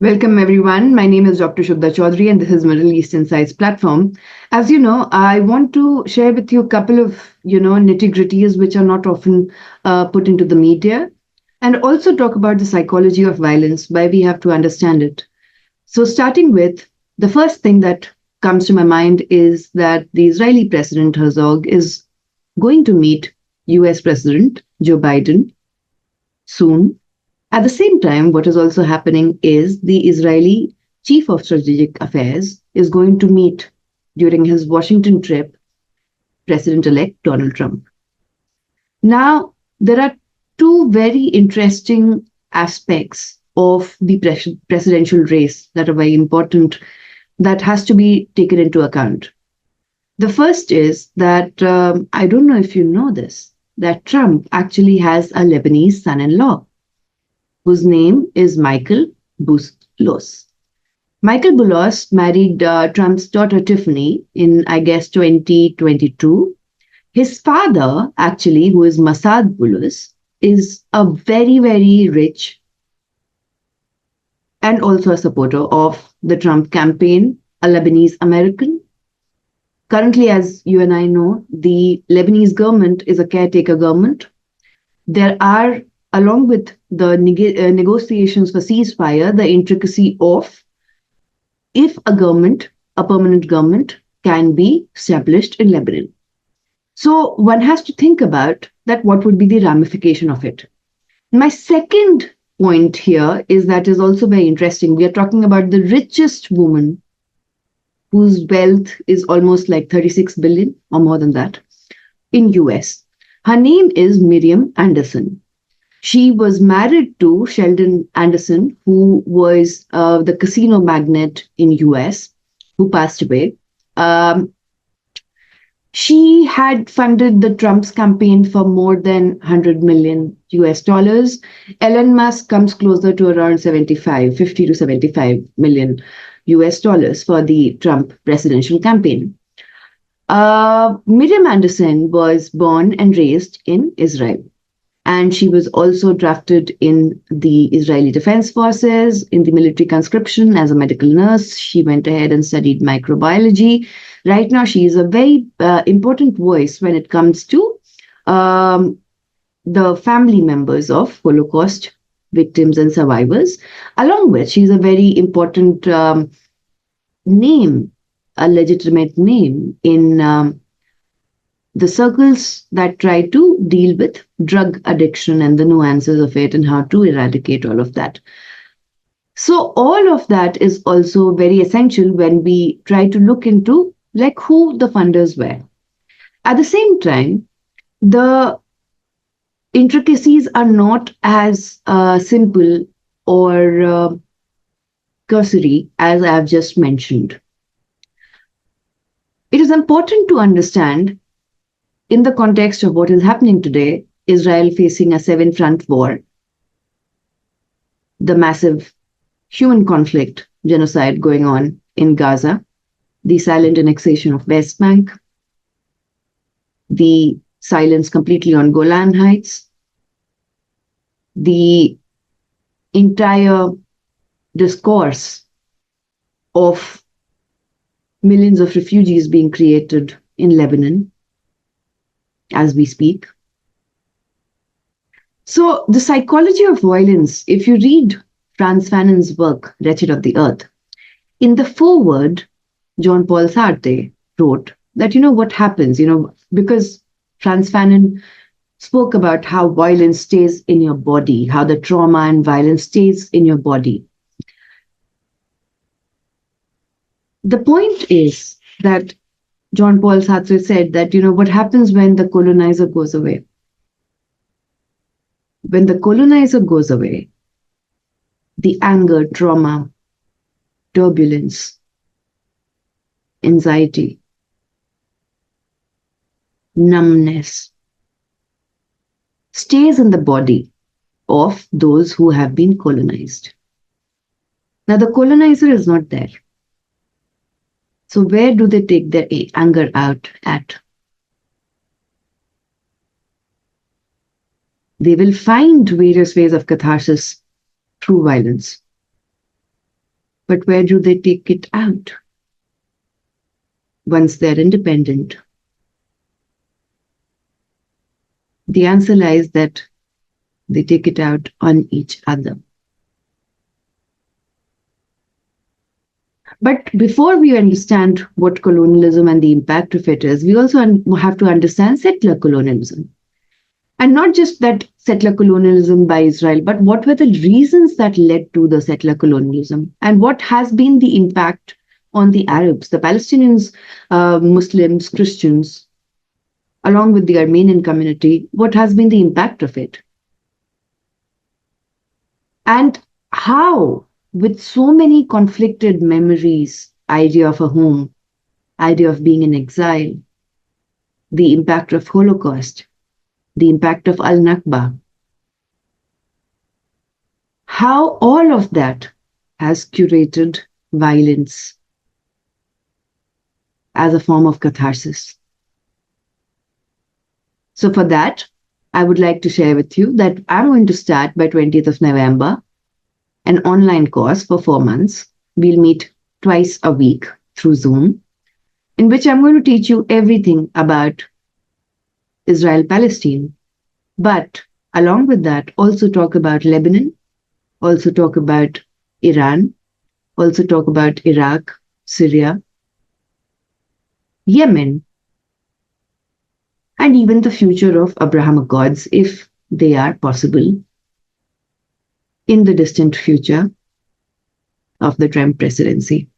Welcome, everyone. My name is Dr. Shubda Chaudhary, and this is Middle East Insights platform. As you know, I want to share with you a couple of, nitty-gritties which are not often put into the media, and also talk about the psychology of violence, why we have to understand it. So, starting with the first thing that comes to my mind is that the Israeli President Herzog is going to meet US President Joe Biden soon. At the same time, what is also happening is the Israeli Chief of Strategic Affairs is going to meet during his Washington trip President elect Donald Trump. Now, there are two very interesting aspects of the presidential race that are very important that has to be taken into account. The first is that I don't know if you know this, that Trump actually has a Lebanese son in law whose name is Michael Boulos. Michael Boulos married Trump's daughter Tiffany in, I guess, 2022. His father, actually, who is Masad Boulos, is a very, very rich and also a supporter of the Trump campaign, a Lebanese American. Currently, as you and I know, the Lebanese government is a caretaker government. There are, along with the negotiations for ceasefire, the intricacy of if a government, a permanent government, can be established in Lebanon. So one has to think about that what would be the ramification of it. My second point here is also very interesting. We are talking about the richest woman whose wealth is almost like 36 billion or more than that in US. Her name is Miriam Anderson. She was married to Sheldon Anderson, who was the casino magnate in US, who passed away. She had funded the Trump's campaign for more than 100 million US dollars. Elon Musk comes closer to around 50 to 75 million US dollars for the Trump presidential campaign. Miriam Anderson was born and raised in Israel. And she was also drafted in the Israeli Defense Forces, in the military conscription as a medical nurse. She went ahead and studied microbiology. Right now, she is a very important voice when it comes to the family members of Holocaust victims and survivors. Along with, she's a very important name, a legitimate name in the circles that try to deal with drug addiction and the nuances of it and how to eradicate all of that. So all of that is also very essential when we try to look into like who the funders were. At the same time, the intricacies are not as simple or cursory as I've just mentioned. It is important to understand in the context of what is happening today, Israel facing a seven-front war, the massive human conflict, genocide going on in Gaza, the silent annexation of West Bank, the silence completely on Golan Heights, the entire discourse of millions of refugees being created in Lebanon as we speak. So the psychology of violence, if you read Frantz Fanon's work, Wretched of the Earth, in the foreword, Jean-Paul Sartre wrote that, what happens, because Frantz Fanon spoke about how violence stays in your body, how the trauma and violence stays in your body. The point is that Jean-Paul Sartre said that, what happens when the colonizer goes away? When the colonizer goes away, the anger, trauma, turbulence, anxiety, numbness stays in the body of those who have been colonized. Now, the colonizer is not there. So where do they take their anger out at? They will find various ways of catharsis through violence. But where do they take it out once they're independent? The answer lies that they take it out on each other. But before we understand what colonialism and the impact of it is, we also have to understand settler colonialism. And not just that settler colonialism by Israel, but what were the reasons that led to the settler colonialism? And what has been the impact on the Arabs, the Palestinians, Muslims, Christians, along with the Armenian community? What has been the impact of it? And how, with so many conflicted memories, idea of a home, idea of being in exile, the impact of Holocaust, the impact of Al-Nakba, how all of that has curated violence as a form of catharsis. So for that, I would like to share with you that I'm going to start by 20th of November an online course for 4 months. We'll meet twice a week through Zoom, in which I'm going to teach you everything about Israel-Palestine. But along with that, also talk about Lebanon, also talk about Iran, also talk about Iraq, Syria, Yemen, and even the future of Abraham Accords, if they are possible in the distant future of the Trump presidency.